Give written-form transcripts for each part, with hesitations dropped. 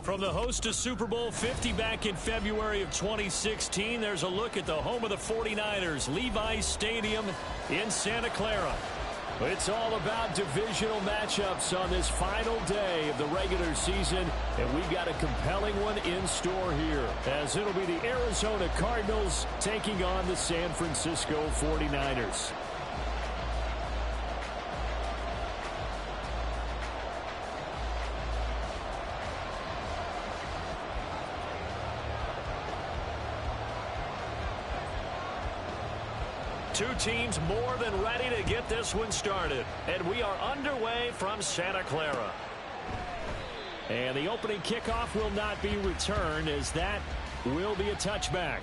From the host of Super Bowl 50 back in February of 2016, there's a look at the home of the 49ers, Levi's Stadium in Santa Clara. It's all about divisional matchups on this final day of the regular season, and we've got a compelling one in store here, as it'll be the Arizona Cardinals taking on the San Francisco 49ers. Two teams more than ready to get this one started. And we are underway from Santa Clara. And the opening kickoff will not be returned, as that will be a touchback.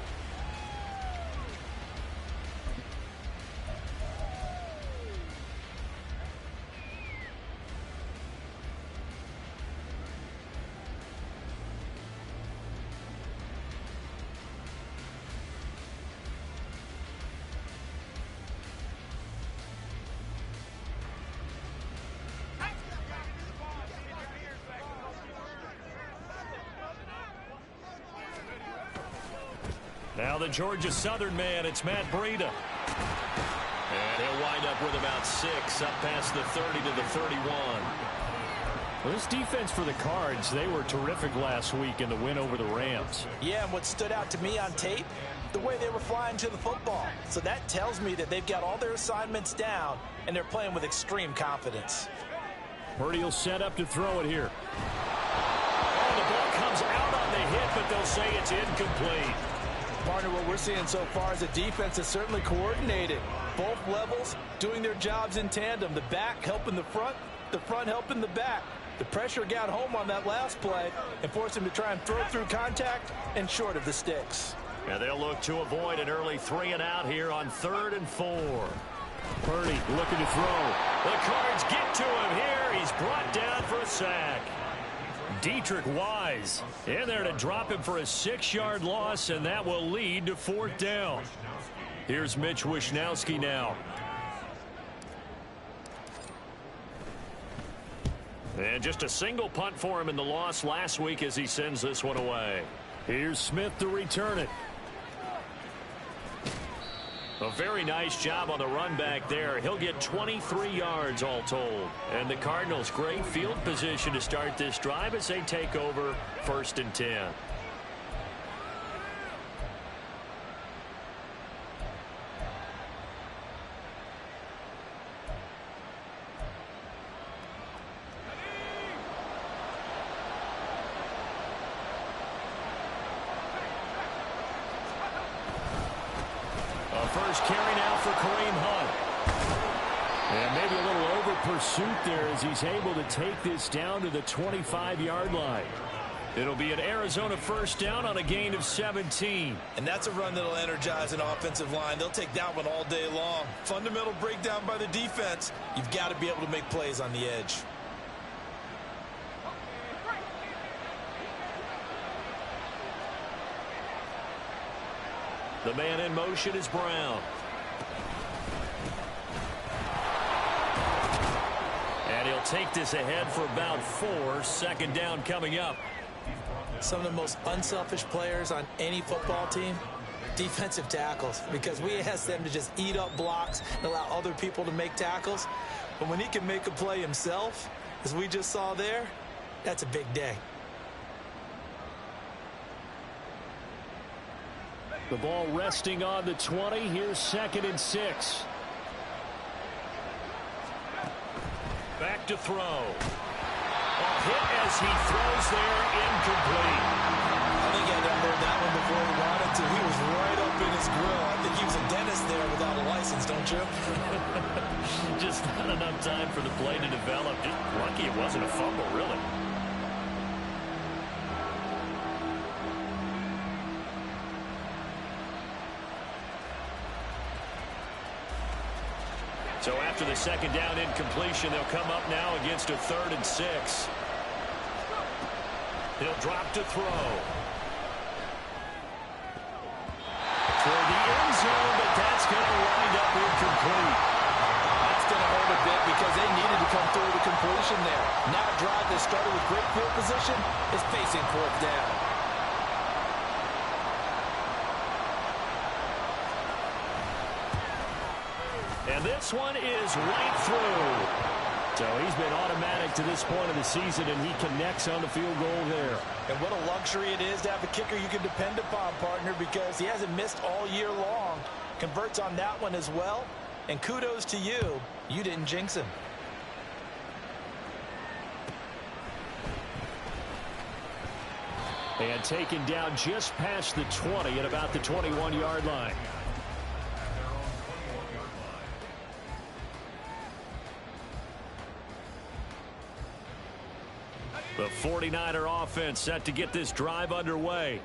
Now the Georgia Southern man, it's Matt Breida. And he'll wind up with about 6, up past the 30 to the 31. Well, this defense for the Cards, they were terrific last week in the win over the Rams. Yeah, and what stood out to me on tape, the way they were flying to the football. So that tells me that they've got all their assignments down, and they're playing with extreme confidence. Purdy will set up to throw it here. Oh, the ball comes out on the hit, but they'll say it's incomplete. Partner, what we're seeing so far is a defense that's certainly coordinated. Both levels doing their jobs in tandem. The back helping the front helping the back. The pressure got home on that last play and forced him to try and throw through contact and short of the sticks. And they'll look to avoid an early 3 and out here on 3rd and 4. Purdy looking to throw. The Cards get to him here. He's brought down for a sack. Dietrich Wise in there to drop him for a 6-yard loss, and that will lead to 4th down. Here's Mitch Wishnowsky now. And just a single punt for him in the loss last week as he sends this one away. Here's Smith to return it. A very nice job on the run back there. He'll get 23 yards all told. And the Cardinals, great field position to start this drive as they take over 1st and 10. First carry now for Kareem Hunt. And maybe a little over pursuit there as he's able to take this down to the 25-yard line. It'll be an Arizona 1st down on a gain of 17. And that's a run that'll energize an offensive line. They'll take that one all day long. Fundamental breakdown by the defense. You've got to be able to make plays on the edge. The man in motion is Brown. And he'll take this ahead for about 4. 2nd down coming up. Some of the most unselfish players on any football team, defensive tackles, because we ask them to just eat up blocks and allow other people to make tackles. But when he can make a play himself, as we just saw there, that's a big day. The ball resting on the 20. Here's 2nd and 6. Back to throw. Hit as he throws there, incomplete. I think he had to unload that one before he wanted to. He was right up in his grill. I think he was a dentist there without a license, don't you? Just not enough time for the play to develop. Just lucky it wasn't a fumble, really. So after the second down incompletion, they'll come up now against a 3rd and 6. He'll drop to throw. For the end zone, but that's going to wind up incomplete. That's going to hurt a bit because they needed to come through the completion there. Now a drive that started with great field position is facing 4th down. And this one is right through. So he's been automatic to this point of the season, and he connects on the field goal there. And what a luxury it is to have a kicker you can depend upon, partner, because he hasn't missed all year long. Converts on that one as well. And kudos to you. You didn't jinx him. And taken down just past the 20 at about the 21-yard line. The 49er offense set to get this drive underway.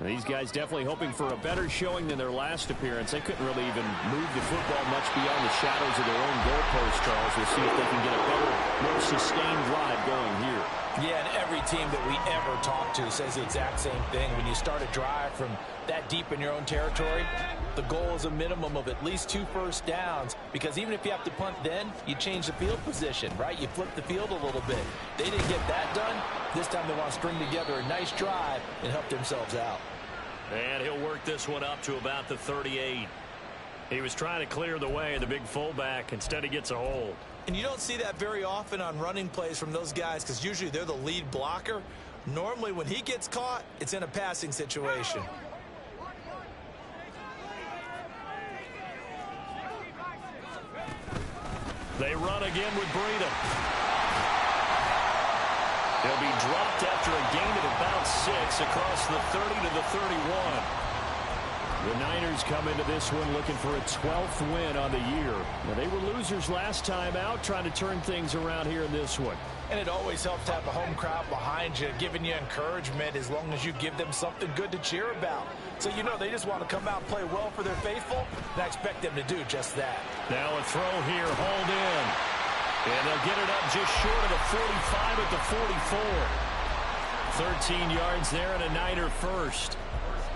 These guys definitely hoping for a better showing than their last appearance. They couldn't really even move the football much beyond the shadows of their own goalpost, Charles. We'll see if they can get a better, more sustained drive going here. Yeah, and every team that we ever talk to says the exact same thing. When you start a drive from that deep in your own territory, the goal is a minimum of at least 2 first downs, because even if you have to punt then, you change the field position, right? You flip the field a little bit. They didn't get that done. This time they want to string together a nice drive and help themselves out. And he'll work this one up to about the 38. He was trying to clear the way of the big fullback. Instead, he gets a hold. And you don't see that very often on running plays from those guys, because usually they're the lead blocker. Normally when he gets caught, it's in a passing situation. They run again with Breida. He'll be dropped after a gain of about 6 across the 30 to the 31. The Niners come into this one looking for a 12th win on the year. Now, they were losers last time out, trying to turn things around here in this one. And it always helps to have a home crowd behind you, giving you encouragement as long as you give them something good to cheer about. So you know they just want to come out and play well for their faithful, and I expect them to do just that. Now a throw here, hauled in. And they'll get it up just short of the 45 at the 44. 13 yards there and a Niner first.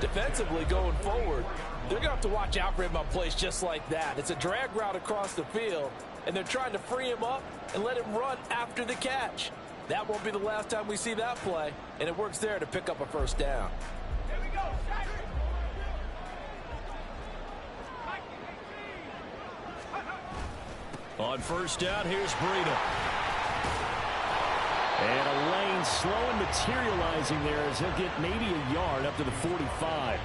Defensively going forward, they're going to have to watch out for him on plays just like that. It's a drag route across the field, and they're trying to free him up and let him run after the catch. That won't be the last time we see that play, and it works there to pick up a first down. Here we go. On first down, here's Breida. And a lane slow and materializing there as he'll get maybe a yard up to the 45.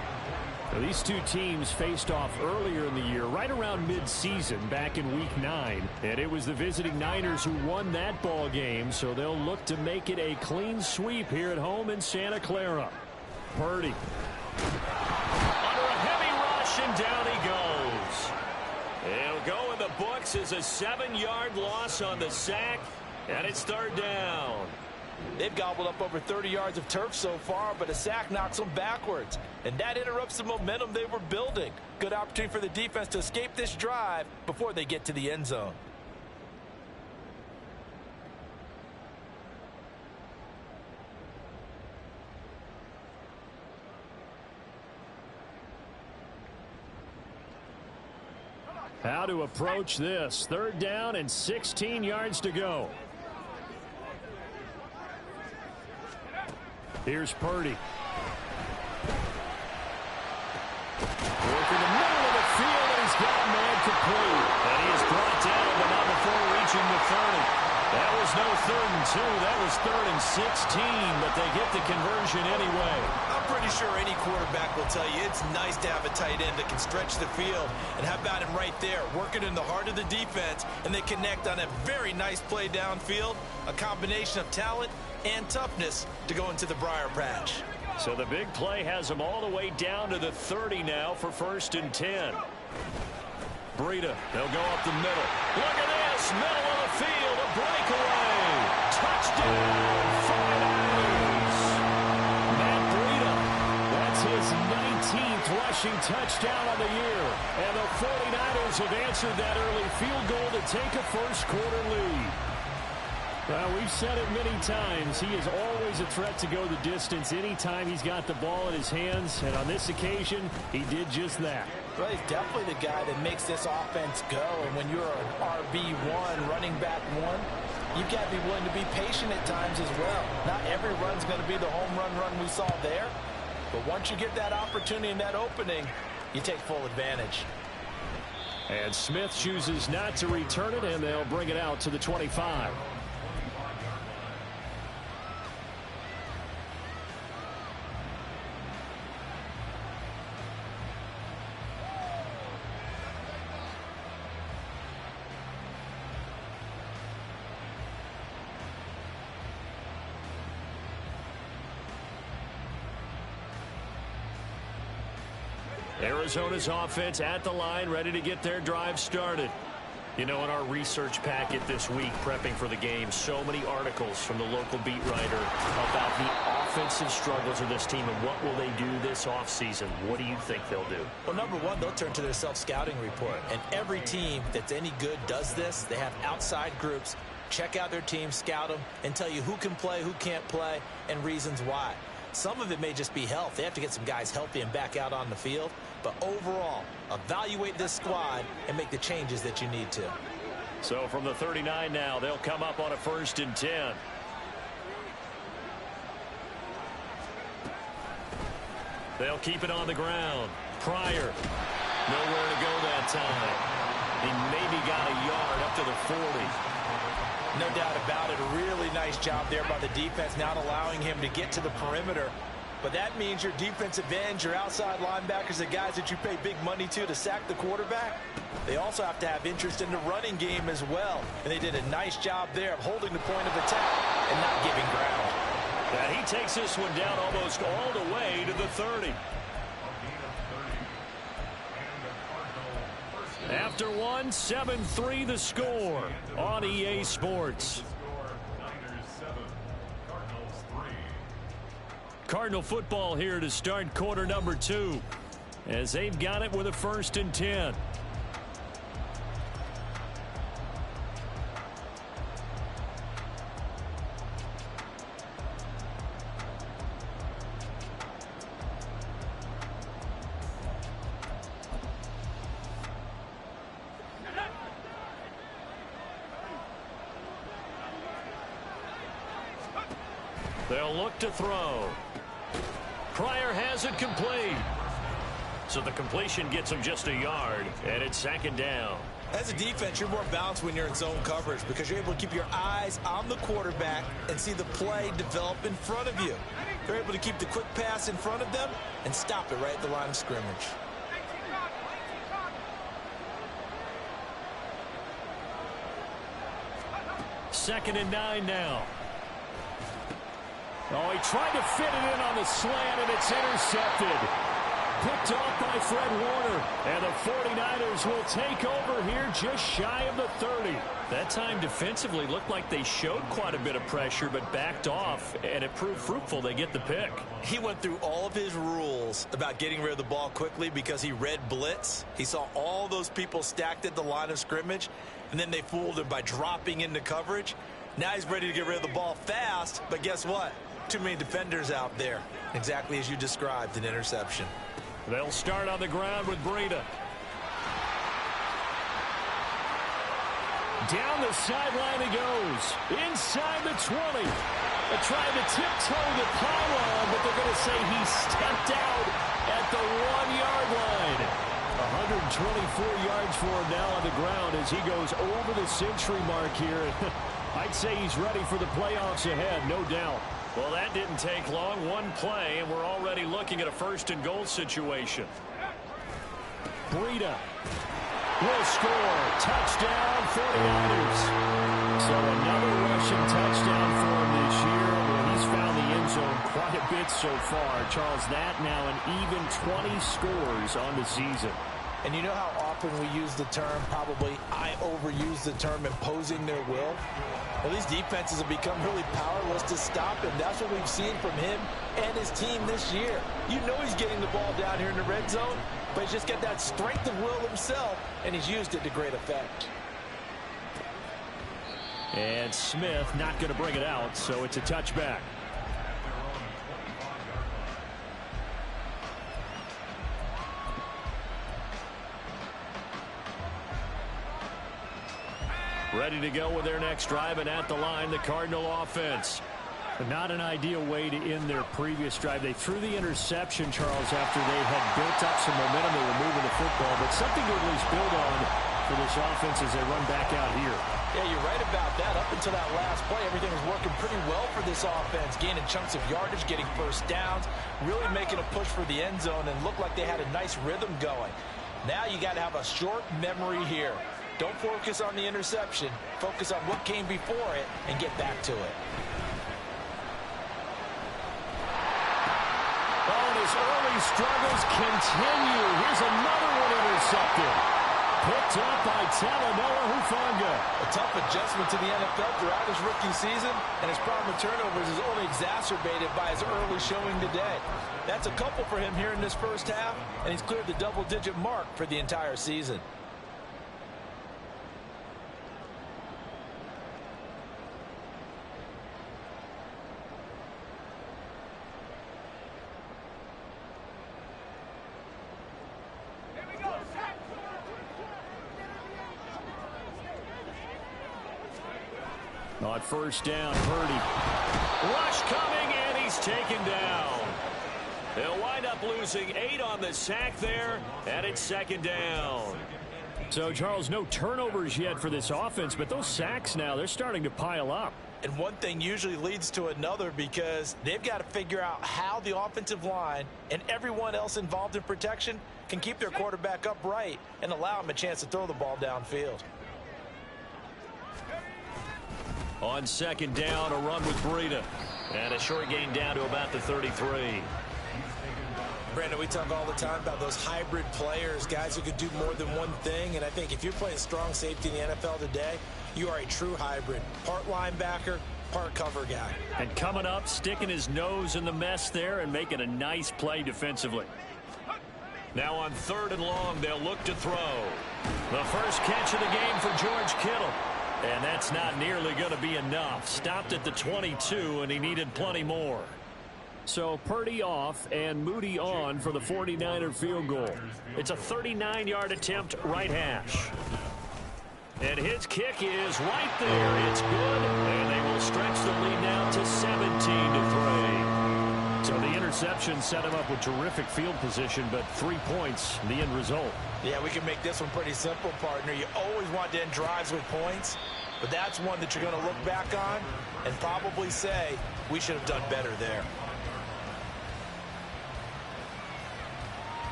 Now, these two teams faced off earlier in the year, right around mid-season, back in Week 9. And it was the visiting Niners who won that ball game, so they'll look to make it a clean sweep here at home in Santa Clara. Purdy. Under a heavy rush, and down he goes. It'll go in the books as a 7-yard loss on the sack, and it's third down. They've gobbled up over 30 yards of turf so far, but a sack knocks them backwards. And that interrupts the momentum they were building. Good opportunity for the defense to escape this drive before they get to the end zone. How to approach this. Third down and 16 yards to go. Here's Purdy. Working the middle of the field, and he's got a man complete. And he is brought down, but not before reaching the 30. That was no 3rd and 2. That was 3rd and 16, but they get the conversion anyway. I'm pretty pretty sure any quarterback will tell you it's nice to have a tight end that can stretch the field. And how about him right there, working in the heart of the defense, and they connect on a very nice play downfield, a combination of talent and toughness to go into the briar patch. So the big play has them all the way down to the 30 now for 1st and 10. Breida, they'll go up the middle. Look at this, middle of the field, a breakaway. Touchdown, 49ers. Matt Breida, that's his 19th rushing touchdown on the year. And the 49ers have answered that early field goal to take a first-quarter lead. Well, we've said it many times. He is always a threat to go the distance anytime he's got the ball in his hands. And on this occasion, he did just that. Well, he's definitely the guy that makes this offense go. And when you're an RB1, running back one, you've got to be willing to be patient at times as well. Not every run's going to be the home run we saw there. But once you get that opportunity and that opening, you take full advantage. And Smith chooses not to return it, and they'll bring it out to the 25. Arizona's offense at the line, ready to get their drive started. You know, in our research packet this week, prepping for the game, so many articles from the local beat writer about the offensive struggles of this team and what will they do this offseason. What do you think they'll do? Well, number one, they'll turn to their self-scouting report. And every team that's any good does this. They have outside groups, check out their team, scout them, and tell you who can play, who can't play, and reasons why. Some of it may just be health. They have to get some guys healthy and back out on the field. But overall, evaluate this squad and make the changes that you need to. So from the 39 now, they'll come up on a 1st and 10. They'll keep it on the ground. Pryor, nowhere to go that time. He maybe got a yard up to the 40. No doubt about it. A really nice job there by the defense, not allowing him to get to the perimeter. But that means your defensive ends, your outside linebackers, the guys that you pay big money to sack the quarterback, they also have to have interest in the running game as well. And they did a nice job there of holding the point of attack and not giving ground. And he takes this one down almost all the way to the 30. After one, 7-3 the score on EA Sports. Cardinal football here to start quarter number 2 as they've got it with a 1st and 10. They'll look to throw. Pryor has it complete. So the completion gets him just a yard, and it's 2nd down. As a defense, you're more balanced when you're in zone coverage because you're able to keep your eyes on the quarterback and see the play develop in front of you. They're able to keep the quick pass in front of them and stop it right at the line of scrimmage. Second and 9 now. Oh, he tried to fit it in on the slant, and it's intercepted. Picked off by Fred Warner. And the 49ers will take over here just shy of the 30. That time defensively looked like they showed quite a bit of pressure, but backed off, and it proved fruitful. They get the pick. He went through all of his rules about getting rid of the ball quickly because he read blitz. He saw all those people stacked at the line of scrimmage, and then they fooled him by dropping into coverage. Now he's ready to get rid of the ball fast, but guess what? Too many defenders out there. Exactly as you described, an interception. They'll start on the ground with Breida. Down the sideline he goes. Inside the 20. They're trying to tiptoe the pylon, but they're going to say he stepped out at the 1-yard line. 124 yards for him now on the ground as he goes over the century mark here. I'd say he's ready for the playoffs ahead, no doubt. Well, that didn't take long. One play, and we're already looking at a first-and-goal situation. Breida will score. Touchdown, 49ers. So another rushing touchdown for him this year. Well, he's found the end zone quite a bit so far. Charles, that now an even 20 scores on the season. And you know how often we use the term, probably I overuse the term, imposing their will? Well, these defenses have become really powerless to stop him. That's what we've seen from him and his team this year. You know he's getting the ball down here in the red zone, but he's just got that strength of will himself, and he's used it to great effect. And Smith not going to bring it out, so it's a touchback. Ready to go with their next drive, and at the line, the Cardinal offense. Not an ideal way to end their previous drive. They threw the interception, Charles, after they had built up some momentum. They were moving the football, but something to at least build on for this offense as they run back out here. Yeah, you're right about that. Up until that last play, everything was working pretty well for this offense, gaining chunks of yardage, getting first downs, really making a push for the end zone, and looked like they had a nice rhythm going. Now you got to have a short memory here. Don't focus on the interception. Focus on what came before it and get back to it. Oh, and his early struggles continue. Here's another one intercepted. Picked up by Talanoa Hufanga. A tough adjustment to the NFL throughout his rookie season, and his problem with turnovers is only exacerbated by his early showing today. That's a couple for him here in this first half, and he's cleared the double-digit mark for the entire season. On first down, Purdy. Rush coming, and he's taken down. They'll wind up losing 8 on the sack there, and it's second down. So, Charles, no turnovers yet for this offense, but those sacks now, they're starting to pile up. And one thing usually leads to another because they've got to figure out how the offensive line and everyone else involved in protection can keep their quarterback upright and allow him a chance to throw the ball downfield. On second down, a run with Breida. And a short gain down to about the 33. Brandon, we talk all the time about those hybrid players, guys who can do more than one thing. And I think if you're playing strong safety in the NFL today, you are a true hybrid. Part linebacker, part cover guy. And coming up, sticking his nose in the mess there and making a nice play defensively. Now on third and long, they'll look to throw. The first catch of the game for George Kittle. And that's not nearly going to be enough. Stopped at the 22, and he needed plenty more. So Purdy off and Moody on for the 49er field goal. It's a 39-yard attempt, right hash. And his kick is right there. It's good, and they will stretch the lead now to 17-3. So the interception set him up with terrific field position, but 3 points, the end result. Yeah, we can make this one pretty simple, partner. You always want to end drives with points, but that's one that you're going to look back on and probably say, we should have done better there.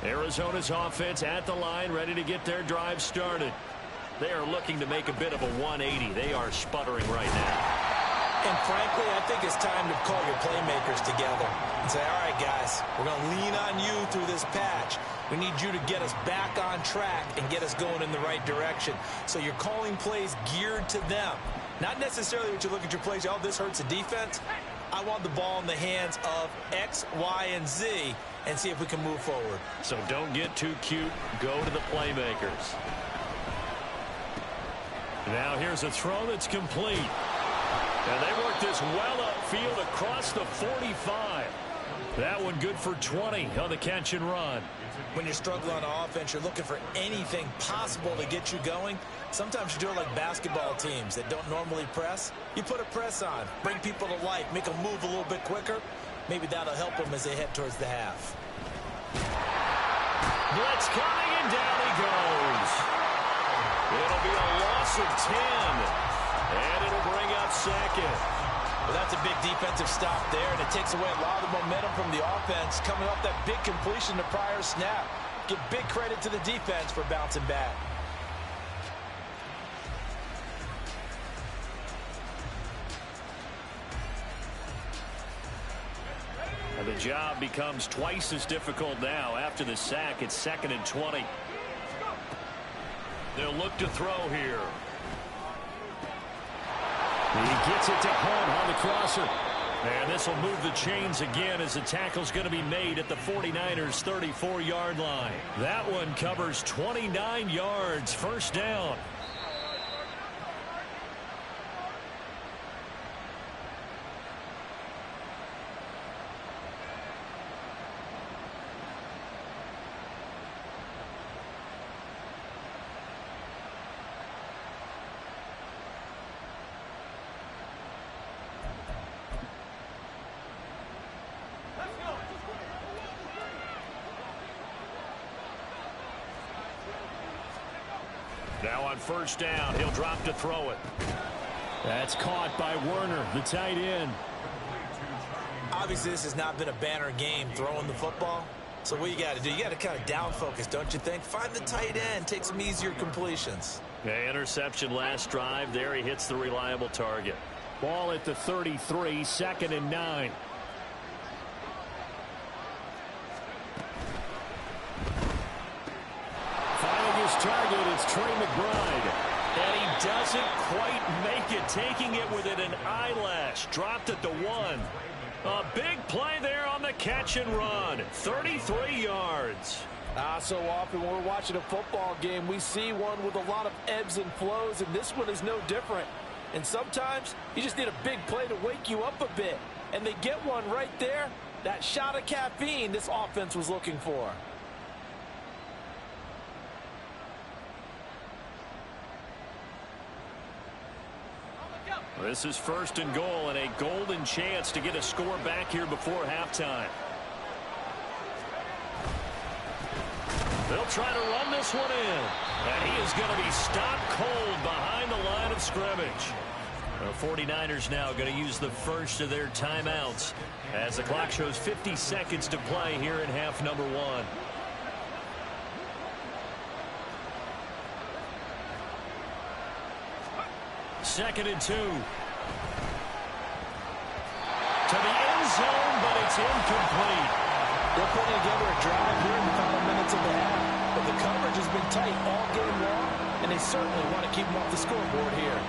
Arizona's offense at the line, ready to get their drive started. They are looking to make a bit of a 180. They are sputtering right now. And frankly, I think it's time to call your playmakers together and say, all right, guys, we're going to lean on you through this patch. We need you to get us back on track and get us going in the right direction. So you're calling plays geared to them. Not necessarily what you look at your plays, oh, this hurts the defense. I want the ball in the hands of X, Y, and Z and see if we can move forward. So don't get too cute. Go to the playmakers. Now here's a throw that's complete. And they work this well upfield across the 45. That one good for 20 on the catch and run. When you're struggling on offense, you're looking for anything possible to get you going. Sometimes you do it like basketball teams that don't normally press. You put a press on, bring people to life, make them move a little bit quicker. Maybe that'll help them as they head towards the half. Blitz coming and down he goes. It'll be a loss of 10, and it'll bring up second. Well, that's a big defensive stop there, and it takes away a lot of the momentum from the offense coming off that big completion the prior snap. Give big credit to the defense for bouncing back. And the job becomes twice as difficult now after the sack. It's 2nd and 20. They'll look to throw here. He gets it to Hunt on the crosser. And this will move the chains again as the tackle's going to be made at the 49ers' 34-yard line. That one covers 29 yards. First down. Now on first down, he'll drop to throw it. That's caught by Werner, the tight end. Obviously, this has not been a banner game throwing the football. So what you got to do, you got to kind of down focus, don't you think? Find the tight end, take some easier completions. Yeah, interception last drive. There he hits the reliable target. Ball at the 33, 2nd and 9. Target, it's Trey McBride. And he doesn't quite make it, taking it within an eyelash. Dropped at the 1. A big play there on the catch and run. 33 yards. So often when we're watching a football game, we see one with a lot of ebbs and flows, and this one is no different. And sometimes you just need a big play to wake you up a bit. And they get one right there. That shot of caffeine this offense was looking for. This is 1st and goal and a golden chance to get a score back here before halftime. They'll try to run this one in. And he is going to be stopped cold behind the line of scrimmage. The 49ers now going to use the first of their timeouts as the clock shows 50 seconds to play here in half number 1. Second and 2. To the end zone, but it's incomplete. They're putting together a drive here in the final minutes of the half. But the coverage has been tight all game long, and they certainly want to keep them off the scoreboard here.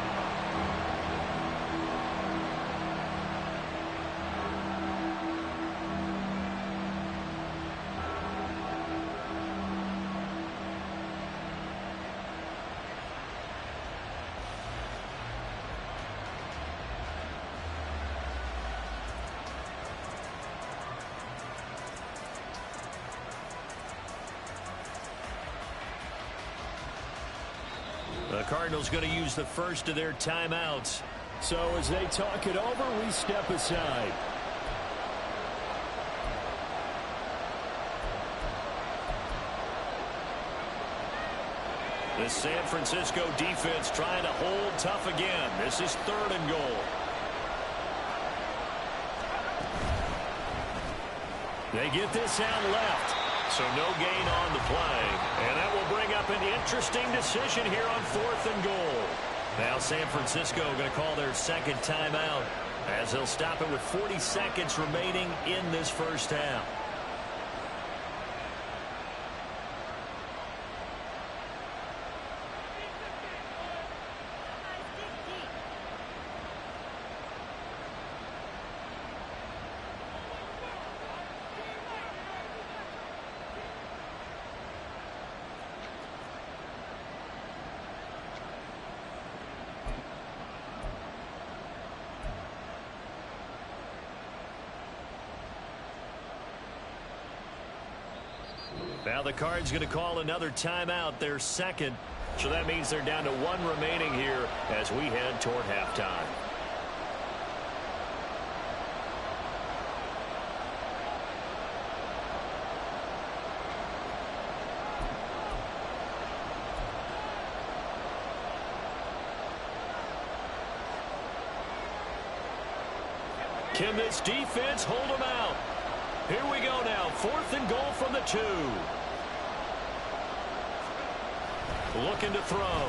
The Cardinals going to use the first of their timeouts. So as they talk it over, we step aside. The San Francisco defense trying to hold tough again. This is 3rd and goal. They get this out left. So no gain on the play. And that will bring up an interesting decision here on 4th and goal. Now San Francisco going to call their 2nd timeout as they'll stop it with 40 seconds remaining in this first half. Now the Cards going to call another timeout, their 2nd. So that means they're down to 1 remaining here as we head toward halftime. Can this defense hold them out? Here we go now. 4th and goal from the 2. Looking to throw.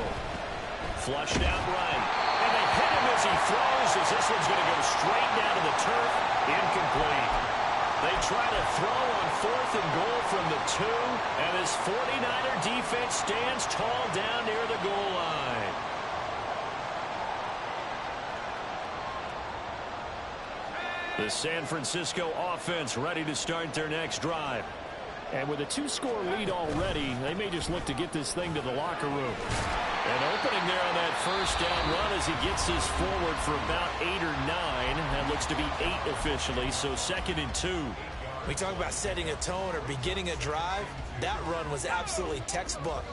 Flushed out right. And they hit him as he throws, as this one's going to go straight down to the turf. Incomplete. They try to throw on 4th and goal from the 2. And this 49er defense stands tall down near the goal line. The San Francisco offense ready to start their next drive. And with a 2-score lead already, they may just look to get this thing to the locker room. And opening there on that first down run as he gets this forward for about 8 or 9. That looks to be 8 officially, so 2nd and 2. We talk about setting a tone or beginning a drive. That run was absolutely textbook.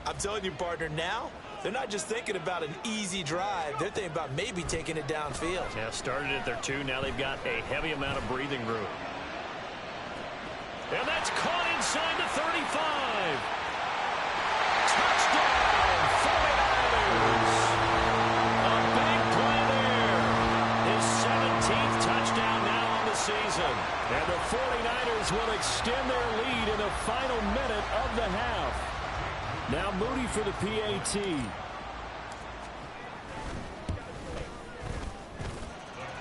I'm telling you, partner, now they're not just thinking about an easy drive. They're thinking about maybe taking it downfield. Yeah, started at their 2. Now they've got a heavy amount of breathing room. And that's caught inside the 35. Touchdown, 49ers. A big play there. His 17th touchdown now on the season. And the 49ers will extend their lead in the final minute of the half. Now Moody for the PAT.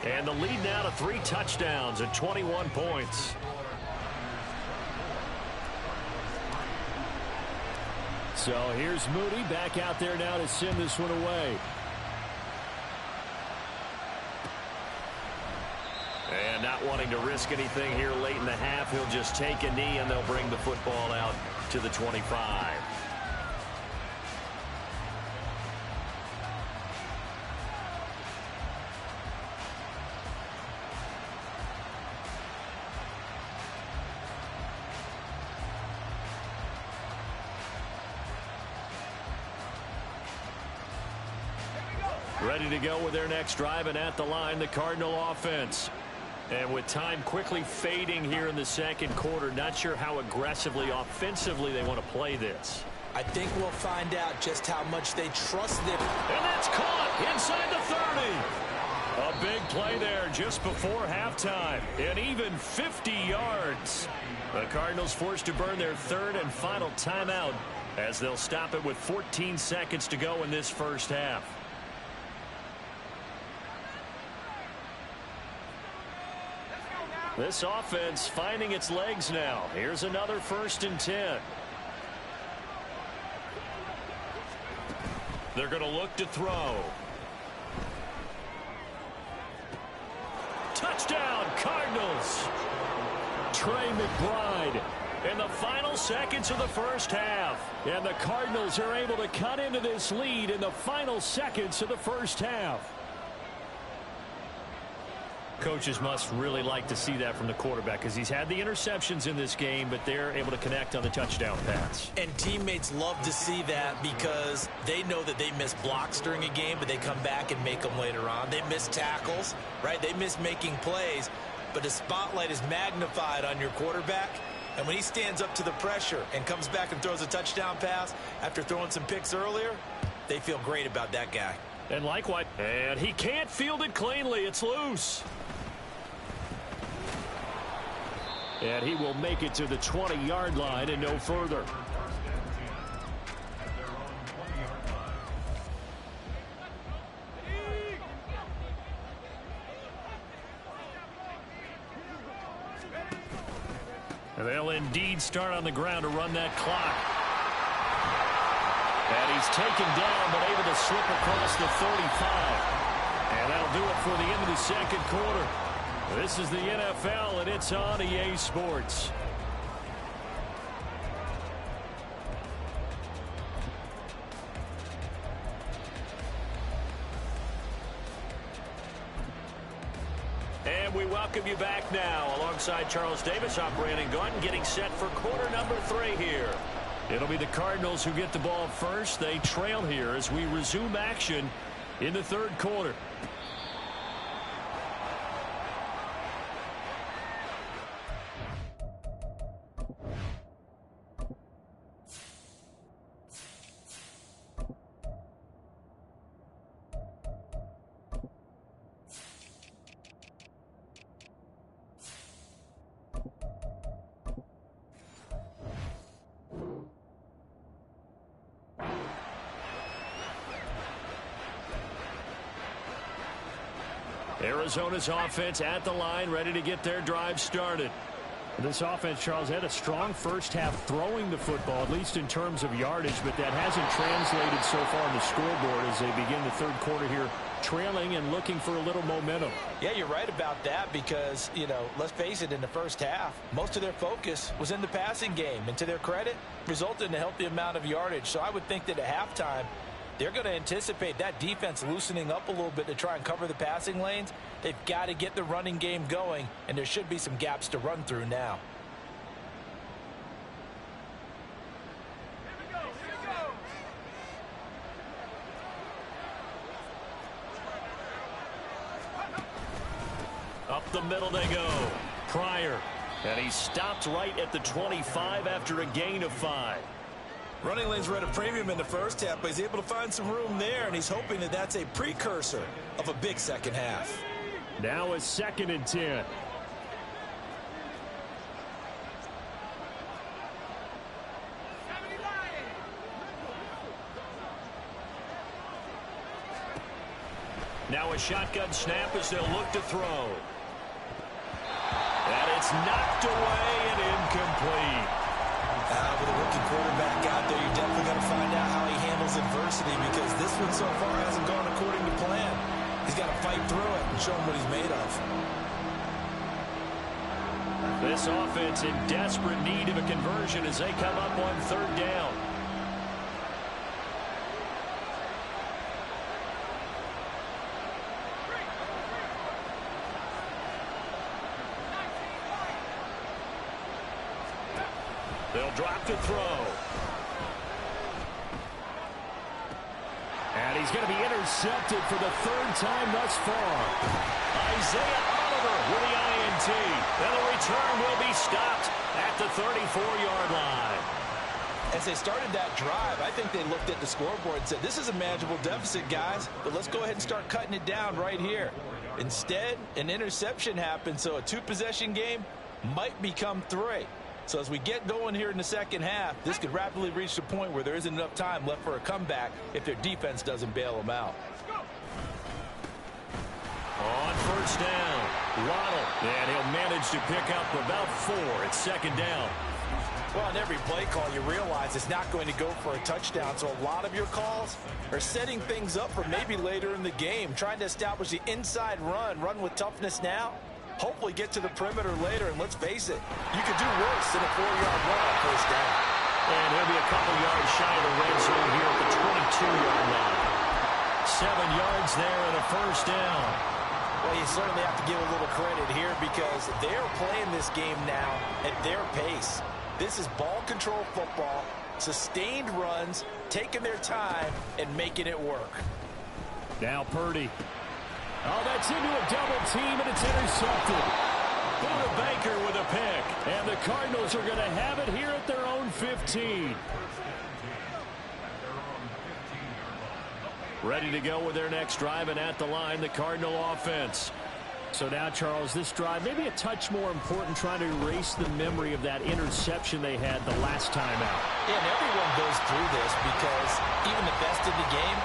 And the lead now to 3 touchdowns at 21 points. So here's Moody back out there now to send this one away. And not wanting to risk anything here late in the half, he'll just take a knee and they'll bring the football out to the 25. Ready to go with their next drive, and at the line, the Cardinal offense. And with time quickly fading here in the 2nd quarter, not sure how aggressively, offensively they want to play this. I think we'll find out just how much they trust them. And that's caught inside the 30. A big play there just before halftime, and even 50 yards. The Cardinals forced to burn their 3rd and final timeout as they'll stop it with 14 seconds to go in this first half. This offense finding its legs now. Here's another 1st and 10. They're going to look to throw. Touchdown, Cardinals. Trey McBride in the final seconds of the first half. And the Cardinals are able to cut into this lead in the final seconds of the first half. Coaches must really like to see that from the quarterback because he's had the interceptions in this game, but they're able to connect on the touchdown pass. And teammates love to see that because they know that they miss blocks during a game, but they come back and make them later on. They miss tackles, right? They miss making plays, but the spotlight is magnified on your quarterback. And when he stands up to the pressure and comes back and throws a touchdown pass after throwing some picks earlier, they feel great about that guy. And likewise, and he can't field it cleanly. It's loose. And he will make it to the 20-yard line and no further. And they'll indeed start on the ground to run that clock. And he's taken down but able to slip across the 35. And that'll do it for the end of the 2nd quarter. This is the NFL, and it's on EA Sports. And we welcome you back now. Alongside Charles Davis, I'm Brandon Gaudin, getting set for quarter number 3 here. It'll be the Cardinals who get the ball first. They trail here as we resume action in the 3rd quarter. Arizona's offense at the line, ready to get their drive started. This offense, Charles, had a strong first half throwing the football, at least in terms of yardage, but that hasn't translated so far on the scoreboard as they begin the third quarter here, trailing and looking for a little momentum. Yeah, you're right about that because, let's face it, in the first half, most of their focus was in the passing game. And to their credit, resulted in a healthy amount of yardage. So I would think that at halftime, they're going to anticipate that defense loosening up a little bit to try and cover the passing lanes. They've got to get the running game going, and there should be some gaps to run through now. Up the middle they go. Pryor. And he stopped right at the 25 after a gain of 5. Running lanes were at a premium in the first half, but he's able to find some room there, and he's hoping that that's a precursor of a big second half. Now a 2nd and 10. Now a shotgun snap as they'll look to throw. And it's knocked away and incomplete. With a rookie quarterback out there, you're definitely going to find out how he handles adversity because this one so far hasn't gone according to plan. He's got to fight through it and show him what he's made of. This offense in desperate need of a conversion as they come up on 3rd down. They'll drop to throw. And he's going to be intercepted for the 3rd time thus far. Isaiah Oliver with the INT. And the return will be stopped at the 34-yard line. As they started that drive, I think they looked at the scoreboard and said, this is a manageable deficit, guys, but let's go ahead and start cutting it down right here. Instead, an interception happened, so a 2-possession game might become 3. So as we get going here in the second half, this could rapidly reach the point where there isn't enough time left for a comeback if their defense doesn't bail them out. On 1st down, Waddle, and he'll manage to pick up about 4 at 2nd down. Well, on every play call, you realize it's not going to go for a touchdown, so a lot of your calls are setting things up for maybe later in the game, trying to establish the inside run with toughness now. Hopefully get to the perimeter later, and let's face it, you could do worse than a 4-yard run on 1st down. And he'll be a couple yards shy of the red zone here at the 22-yard line. 7 yards there and a 1st down. Well, you certainly have to give a little credit here because they're playing this game now at their pace. This is ball control football, sustained runs, taking their time, and making it work. Now Purdy. Oh, that's into a double team, and it's intercepted. Buda Baker with a pick. And the Cardinals are going to have it here at their own 15. Ready to go with their next drive, and at the line, the Cardinal offense. So now, Charles, this drive maybe a touch more important, trying to erase the memory of that interception they had the last time out. Yeah, and everyone goes through this because even the best in the game,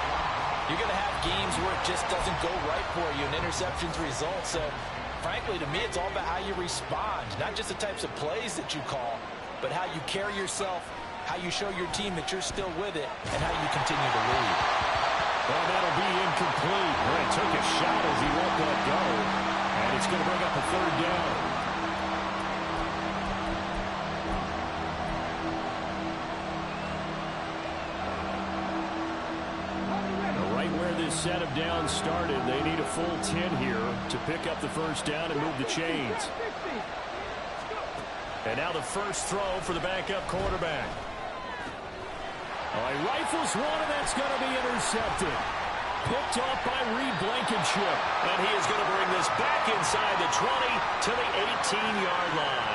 you're going to have games where it just doesn't go right for you and interceptions result. So, frankly, to me, it's all about how you respond, not just the types of plays that you call, but how you carry yourself, how you show your team that you're still with it, and how you continue to lead. Well, that'll be incomplete. Well, he took a shot as he let that go, and it's going to bring up a 3rd down. Set of downs started. They need a full 10 here to pick up the 1st down and move the chains. And now the first throw for the backup quarterback. Oh, he rifles one, and that's going to be intercepted. Picked off by Reed Blankenship. And he is going to bring this back inside the 20 to the 18-yard line.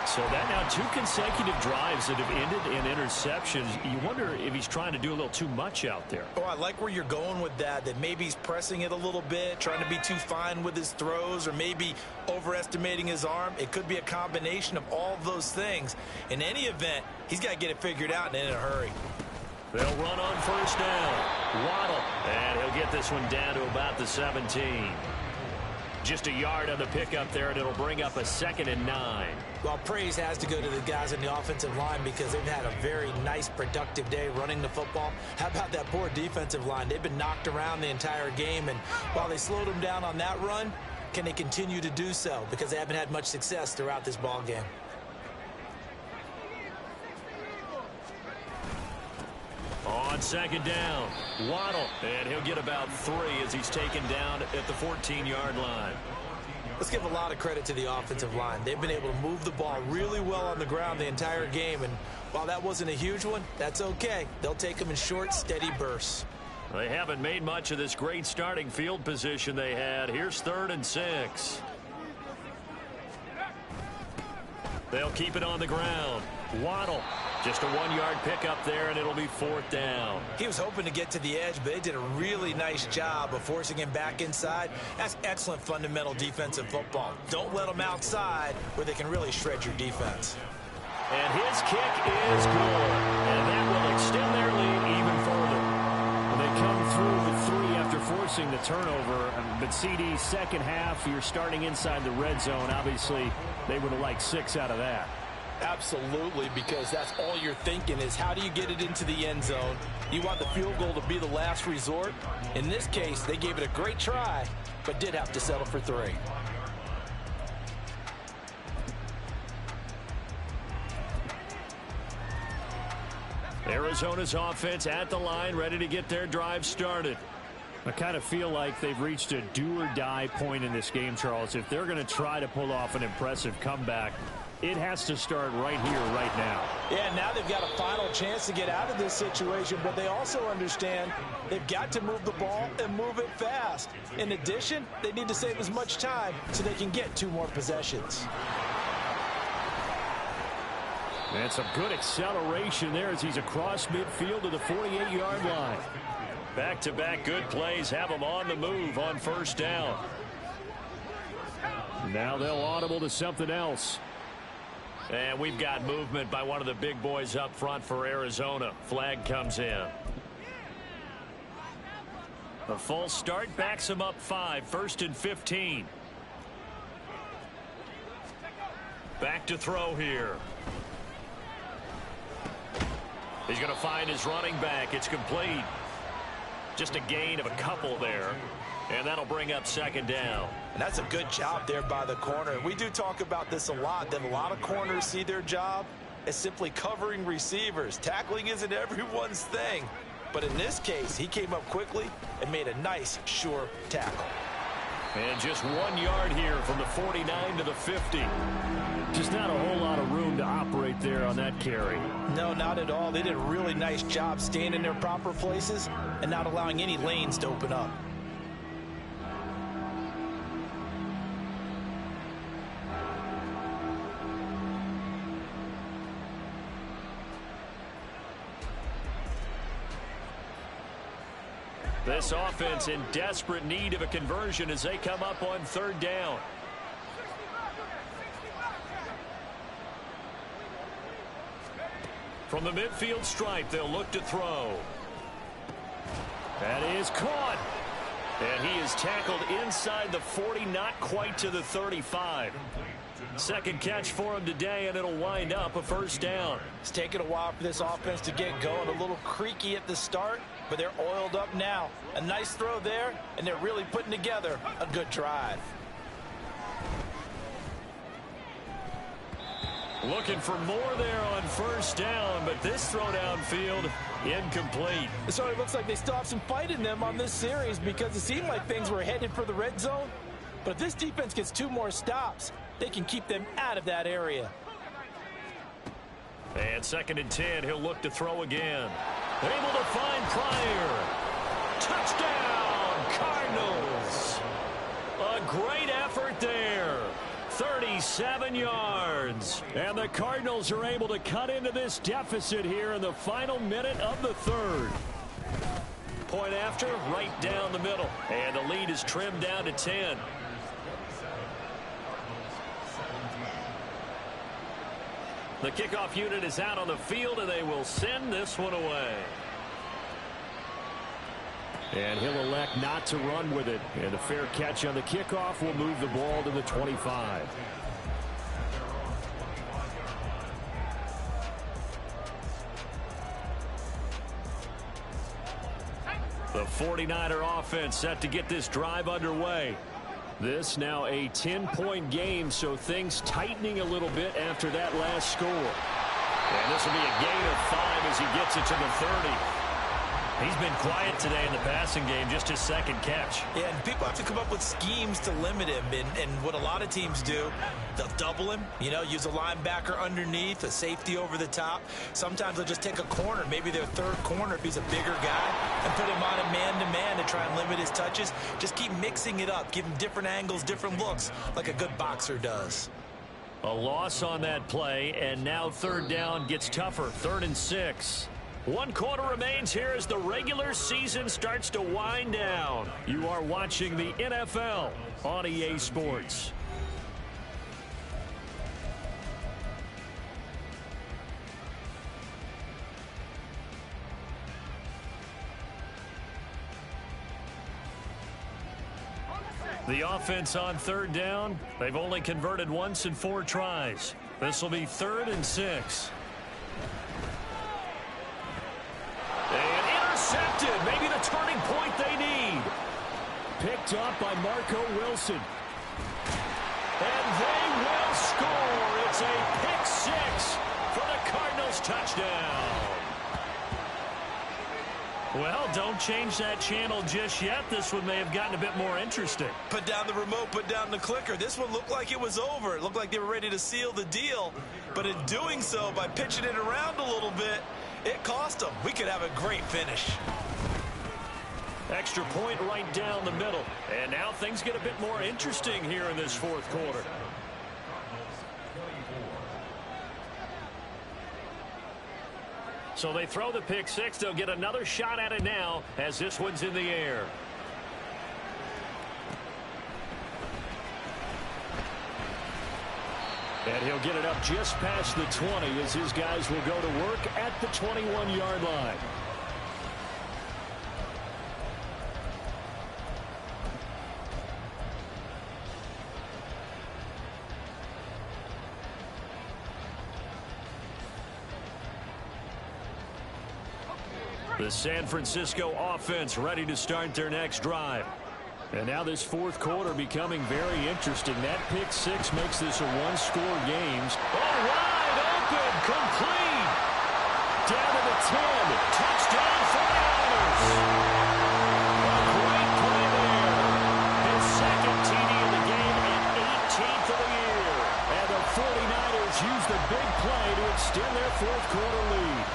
So that now 2 consecutive drives that have ended in interceptions. You wonder if he's trying to do a little too much out there. Oh, I like where you're going with that maybe he's pressing it a little bit, trying to be too fine with his throws, or maybe overestimating his arm. It could be a combination of all of those things. In any event, he's got to get it figured out and in a hurry. They'll run on 1st down. Waddle, and he'll get this one down to about the 17. Just a yard on the pickup there, and it'll bring up a 2nd and 9. Well, praise has to go to the guys in the offensive line because they've had a very nice, productive day running the football. How about that poor defensive line? They've been knocked around the entire game, and while they slowed them down on that run, can they continue to do so? Because they haven't had much success throughout this ball game. On 2nd down, Waddle, and he'll get about 3 as he's taken down at the 14-yard line. Let's give a lot of credit to the offensive line. They've been able to move the ball really well on the ground the entire game, and while that wasn't a huge one, that's okay. They'll take them in short, steady bursts. They haven't made much of this great starting field position they had. Here's 3rd and 6. They'll keep it on the ground. Waddle, just a 1-yard pickup there, and it'll be 4th down. He was hoping to get to the edge, but they did a really nice job of forcing him back inside. That's excellent fundamental defensive football. Don't let them outside where they can really shred your defense. And his kick is good, and that will extend their lead even further. They come through with 3 after forcing the turnover. But CD, second half, you're starting inside the red zone. Obviously, they would have liked 6 out of that. Absolutely, because that's all you're thinking is how do you get it into the end zone? You want the field goal to be the last resort. In this case, they gave it a great try, but did have to settle for 3. Arizona's offense at the line, ready to get their drive started. I kind of feel like they've reached a do-or-die point in this game, Charles. If they're going to try to pull off an impressive comeback, it has to start right here, right now. Yeah, now they've got a final chance to get out of this situation, but they also understand they've got to move the ball and move it fast. In addition, they need to save as much time so they can get 2 more possessions. And some good acceleration there as he's across midfield to the 48-yard line. Back-to-back good plays have them on the move on 1st down. Now they'll audible to something else. And we've got movement by one of the big boys up front for Arizona. Flag comes in. A false start backs him up 5, 1st and 15. Back to throw here. He's going to find his running back. It's complete. Just a gain of a couple there. And that'll bring up 2nd down. And that's a good job there by the corner. We do talk about this a lot, that a lot of corners see their job as simply covering receivers. Tackling isn't everyone's thing. But in this case, he came up quickly and made a nice, sure tackle. And just 1 yard here from the 49 to the 50. Just not a whole lot of room to operate there on that carry. No, not at all. They did a really nice job staying in their proper places and not allowing any lanes to open up. This offense in desperate need of a conversion as they come up on 3rd down. From the midfield stripe, they'll look to throw. That is caught. And he is tackled inside the 40, not quite to the 35. Second catch for him today, and it'll wind up a 1st down. It's taken a while for this offense to get going. A little creaky at the start, but they're oiled up now. A nice throw there, and they're really putting together a good drive. Looking for more there on 1st down, but this throw downfield incomplete. So it looks like they still have some fight in them on this series because it seemed like things were headed for the red zone. But if this defense gets 2 more stops, they can keep them out of that area. And 2nd and 10, he'll look to throw again. Able to find Pryor. Touchdown, Cardinals. A great effort there. 37 yards. And the Cardinals are able to cut into this deficit here in the final minute of the 3rd. Point after, right down the middle. And the lead is trimmed down to 10. The kickoff unit is out on the field, and they will send this one away. And he'll elect not to run with it. And a fair catch on the kickoff will move the ball to the 25. The 49er offense set to get this drive underway. This now a 10-point game, so things tightening a little bit after that last score. And this will be a gain of 5 as he gets it to the 30. He's been quiet today in the passing game, just his second catch. Yeah, and people have to come up with schemes to limit him. And what a lot of teams do, they'll double him, use a linebacker underneath, a safety over the top. Sometimes they'll just take a corner, maybe their third corner if he's a bigger guy, and put him on a man-to-man to try and limit his touches. Just keep mixing it up, give him different angles, different looks, like a good boxer does. A loss on that play, and now third down gets tougher. 3rd and 6. 1 quarter remains here as the regular season starts to wind down. You are watching the NFL on EA Sports. The offense on third down, they've only converted once in 4 tries. This will be 3rd and 6. And intercepted. Maybe the turning point they need. Picked up by Marco Wilson. And they will score. It's a pick 6 for the Cardinals touchdown. Well, don't change that channel just yet. This one may have gotten a bit more interesting. Put down the remote, put down the clicker. This one looked like it was over. It looked like they were ready to seal the deal. But in doing so, by pitching it around a little bit, it cost them. We could have a great finish. Extra point right down the middle. And now things get a bit more interesting here in this 4th quarter. So they throw the pick 6. They'll get another shot at it now as this one's in the air. And he'll get it up just past the 20 as his guys will go to work at the 21-yard line. The San Francisco offense ready to start their next drive. And now this 4th quarter becoming very interesting. That pick 6 makes this a 1-score game. Oh, wide open, complete. Down to the 10. Touchdown 49ers. A great play there. His 2nd TD of the game and 18th of the year. And the 49ers use the big play to extend their 4th quarter lead.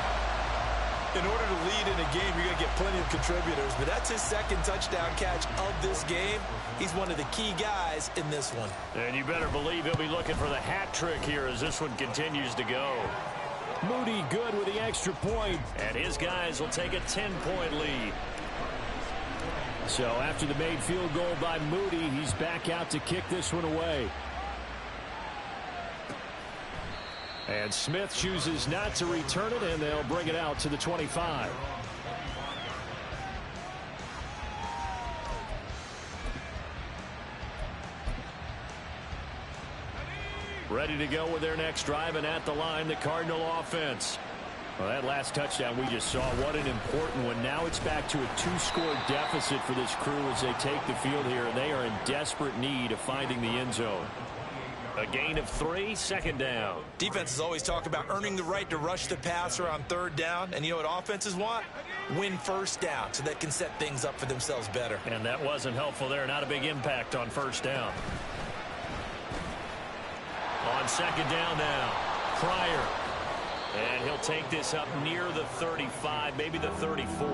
In order to lead in a game, you're going to get plenty of contributors, but that's his 2nd touchdown catch of this game. He's one of the key guys in this one. And you better believe he'll be looking for the hat trick here as this one continues to go. Moody good with the extra point. And his guys will take a 10-point lead. So after the made field goal by Moody, he's back out to kick this one away. And Smith chooses not to return it, and they'll bring it out to the 25. Ready to go with their next drive, and at the line, the Cardinal offense. Well, that last touchdown we just saw, what an important one. Now it's back to a 2-score deficit for this crew as they take the field here, and they are in desperate need of finding the end zone. A gain of 3, 2nd down. Defenses always talk about earning the right to rush the passer on 3rd down. And you know what offenses want? Win 1st down so they can set things up for themselves better. And that wasn't helpful there. Not a big impact on 1st down. On 2nd down now. Pryor. And he'll take this up near the 35, maybe the 34.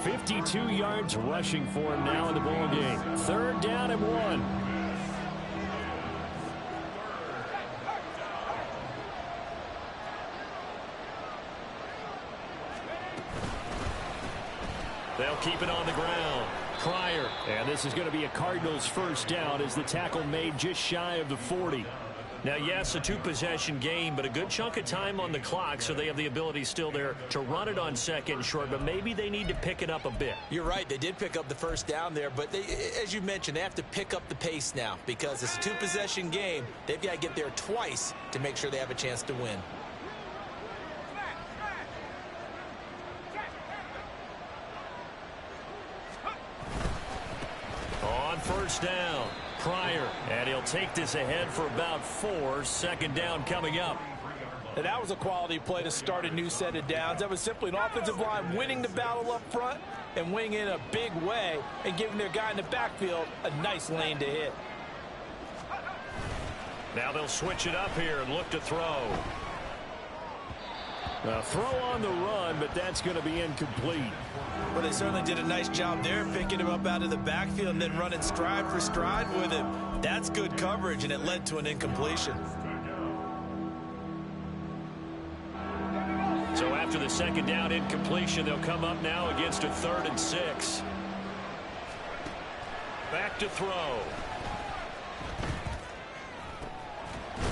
52 yards rushing for him now in the ball game. 3rd down and 1. They'll keep it on the ground. Pryor. And this is going to be a Cardinals 1st down as the tackle made just shy of the 40. Now, yes, a two-possession game, but a good chunk of time on the clock, so they have the ability still there to run it on second and short, but maybe they need to pick it up a bit. You're right. They did pick up the first down there, but they, as you mentioned, they have to pick up the pace now because it's a two-possession game. They've got to get there twice to make sure they have a chance to win. On first down, Pryor, and he'll take this ahead for about 4. Second down coming up. And that was a quality play to start a new set of downs. That was simply an offensive line winning the battle up front and winning in a big way and giving their guy in the backfield a nice lane to hit. Now they'll switch it up here and look to throw. A throw on the run, but that's going to be incomplete. Well, they certainly did a nice job there, picking him up out of the backfield and then running stride for stride with him. That's good coverage, and it led to an incompletion. So after the second down incompletion, they'll come up now against a 3rd and 6. Back to throw.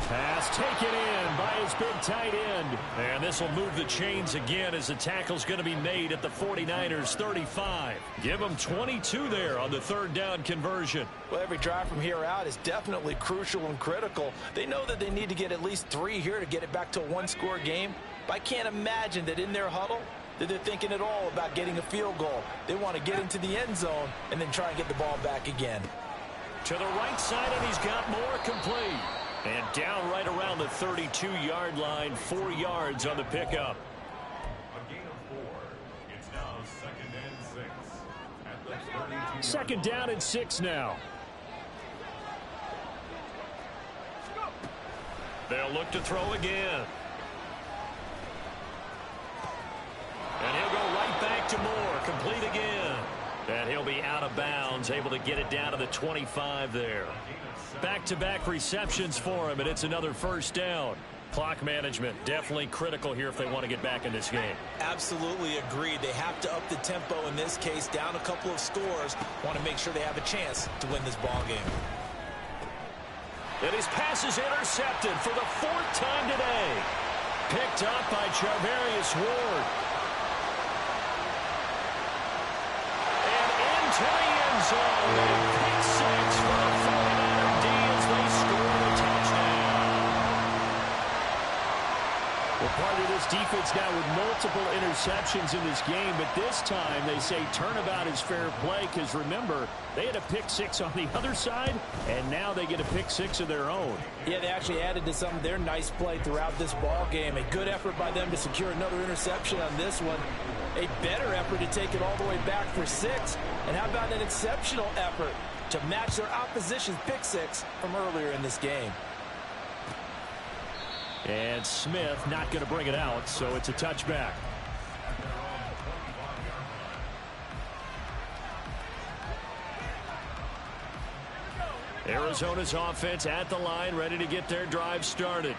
Pass taken in by his big tight end. And this will move the chains again as the tackle's going to be made at the 49ers 35. Give them 22 there on the 3rd down conversion. Well, every drive from here out is definitely crucial and critical. They know that they need to get at least 3 here to get it back to a one-score game. But I can't imagine that in their huddle that they're thinking at all about getting a field goal. They want to get into the end zone and then try and get the ball back again. To the right side, and he's got more complete. And down right around the 32-yard line, 4 yards on the pickup. A gain of 4. It's now 2nd and 6. At the 32. Second down and 6 now. They'll look to throw again. And he'll go right back to Moore, complete again. And he'll be out of bounds, able to get it down to the 25 there. Back-to-back receptions for him, and it's another first down. Clock management definitely critical here if they want to get back in this game. Absolutely agreed. They have to up the tempo in this case, down a couple of scores. Want to make sure they have a chance to win this ball game. And his pass is intercepted for the 4th time today. Picked up by Charvarius Ward. And into the end zone. Pick 6 for the 49er D as they score a touchdown. Well, part of this defense now with multiple interceptions in this game, but this time they say turnabout is fair play because, remember, they had a pick 6 on the other side, and now they get a pick 6 of their own. Yeah, they actually added to some of their nice play throughout this ball game. A good effort by them to secure another interception on this one. A better effort to take it all the way back for 6. And how about an exceptional effort to match their opposition's pick 6 from earlier in this game. And Smith not going to bring it out, so it's a touchback. Arizona's offense at the line, ready to get their drive started.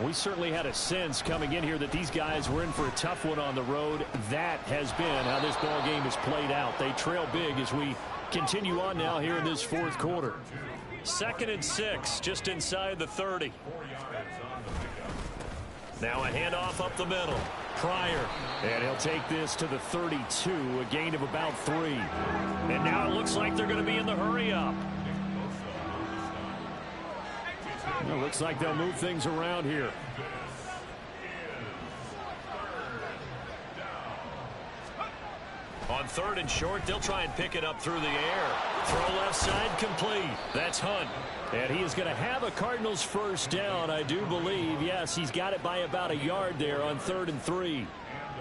We certainly had a sense coming in here that these guys were in for a tough one on the road. That has been how this ball game has played out. They trail big as we continue on now here in this 4th quarter. 2nd and 6, just inside the 30. Now a handoff up the middle. Pryor. And he'll take this to the 32, a gain of about 3. And now it looks like they're going to be in the hurry-up. It looks like they'll move things around here. On 3rd and short, they'll try and pick it up through the air. Throw left side complete. That's Hunt. And he is going to have a Cardinals first down, I do believe. Yes, he's got it by about a yard there on 3rd and 3.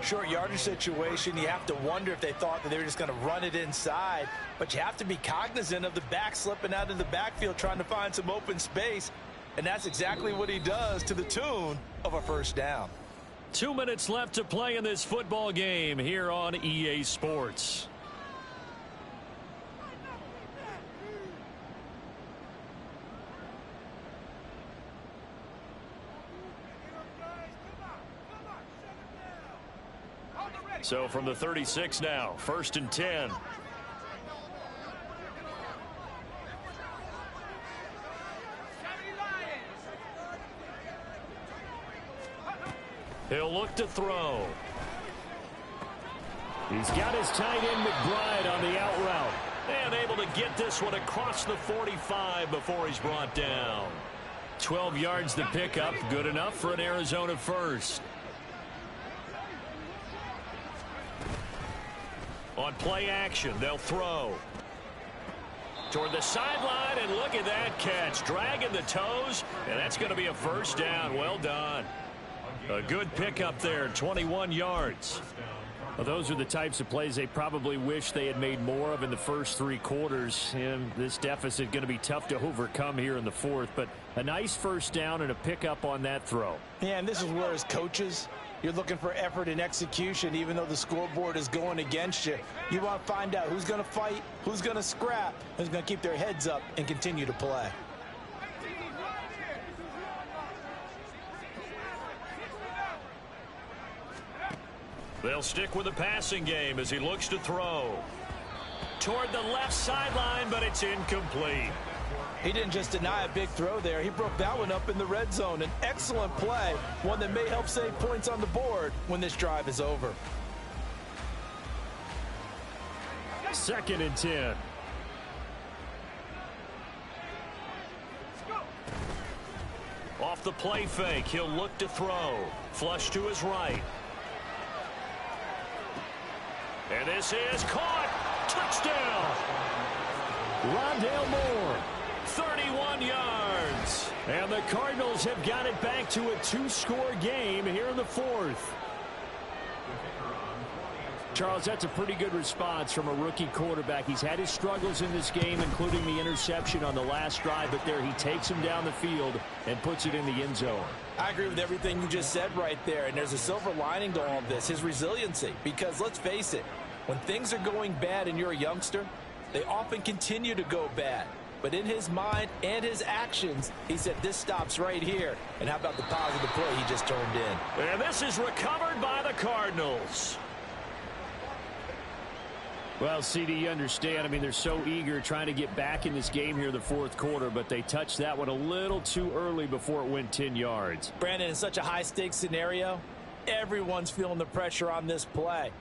Short yardage situation, you have to wonder if they thought that they were just going to run it inside. But you have to be cognizant of the back slipping out of the backfield trying to find some open space. And that's exactly what he does to the tune of a first down. 2 minutes left to play in this football game here on EA Sports. So from the 36 now, 1st and 10. He'll look to throw. He's got his tight end McBride on the out route. And able to get this one across the 45 before he's brought down. 12 yards to pick up. Good enough for an Arizona first. On play action, they'll throw. Toward the sideline, and look at that catch. Dragging the toes, and that's going to be a first down. Well done. A good pickup there, 21 yards. Well, those are the types of plays they probably wish they had made more of in the first 3 quarters. And this deficit going to be tough to overcome here in the fourth. But a nice first down and a pickup on that throw. Yeah, and this is where as coaches, you're looking for effort and execution, even though the scoreboard is going against you. You want to find out who's going to fight, who's going to scrap, who's going to keep their heads up and continue to play. They'll stick with the passing game as he looks to throw. Toward the left sideline, but it's incomplete. He didn't just deny a big throw there. He broke that one up in the red zone. An excellent play, one that may help save points on the board when this drive is over. 2nd and 10. Off the play fake, he'll look to throw. Flush to his right. And this is caught. Touchdown. Rondale Moore. 31 yards. And the Cardinals have got it back to a 2-score game here in the fourth. Charles, that's a pretty good response from a rookie quarterback. He's had his struggles in this game, including the interception on the last drive, but there he takes him down the field and puts it in the end zone. I agree with everything you just said right there, and there's a silver lining to all of this, his resiliency. Because let's face it, when things are going bad and you're a youngster, they often continue to go bad. But in his mind and his actions, he said this stops right here. And how about the positive play he just turned in? And this is recovered by the Cardinals. Well, CD, you understand. I mean, they're so eager trying to get back in this game here in the fourth quarter, but they touched that one a little too early before it went 10 yards. Brandon, in such a high-stakes scenario, everyone's feeling the pressure on this play.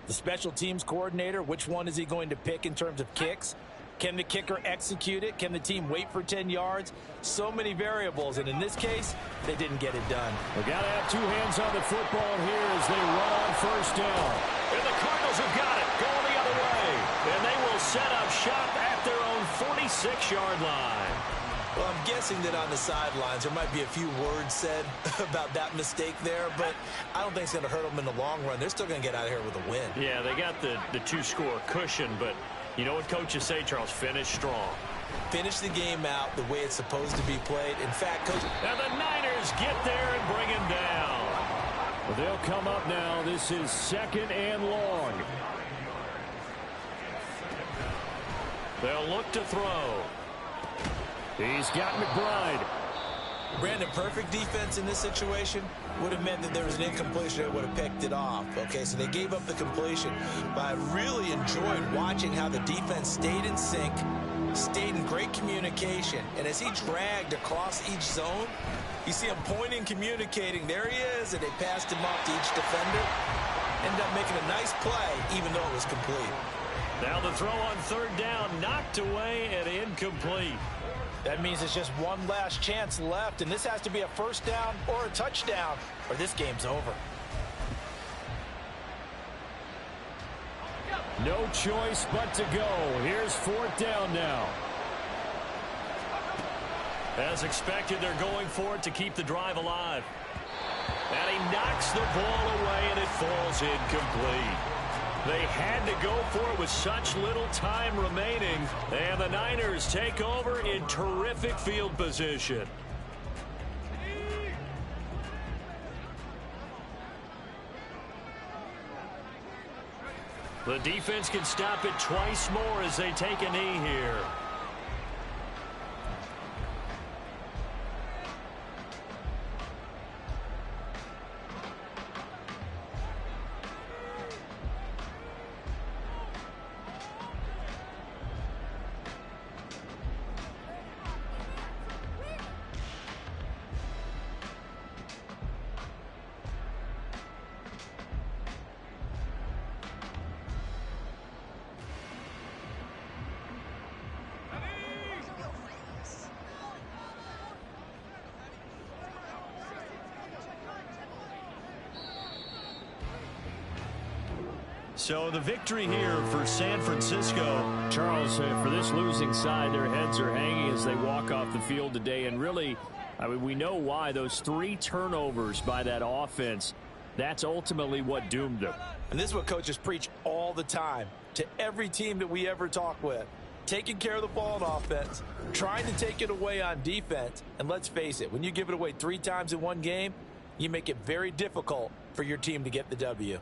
The special teams coordinator, which one is he going to pick in terms of kicks? Can the kicker execute it? Can the team wait for 10 yards? So many variables, and in this case, they didn't get it done. They got to have 2 hands on the football here as they run on first down. And the Cardinals have got it, going the other way. And they will set up shop at their own 46-yard line. Well, I'm guessing that on the sidelines there might be a few words said about that mistake there, but I don't think it's going to hurt them in the long run. They're still going to get out of here with a win. Yeah, they got the 2-score cushion, but you know what coaches say, Charles? Finish strong. Finish the game out the way it's supposed to be played. In fact, Coach... And the Niners get there and bring him down. Well, they'll come up now. This is 2nd and long. They'll look to throw. He's got McBride. Brandon, perfect defense in this situation would have meant that there was an incompletion that would have picked it off. Okay, so they gave up the completion. But I really enjoyed watching how the defense stayed in sync, stayed in great communication. And as he dragged across each zone, you see him pointing, communicating. There he is, and they passed him off to each defender. Ended up making a nice play, even though it was complete. Now the throw on 3rd down, knocked away and incomplete. That means it's just one last chance left, and this has to be a first down or a touchdown, or this game's over. No choice but to go. Here's 4th down now. As expected, they're going for it to keep the drive alive. And he knocks the ball away, and it falls incomplete. They had to go for it with such little time remaining. And the Niners take over in terrific field position. The defense can stop it twice more as they take a knee here. So the victory here for San Francisco. Charles, for this losing side, their heads are hanging as they walk off the field today. And really, I mean, we know why. Those 3 turnovers by that offense, that's ultimately what doomed them. And this is what coaches preach all the time to every team that we ever talk with. Taking care of the ball on offense, trying to take it away on defense. And let's face it, when you give it away 3 times in one game, you make it very difficult for your team to get the W.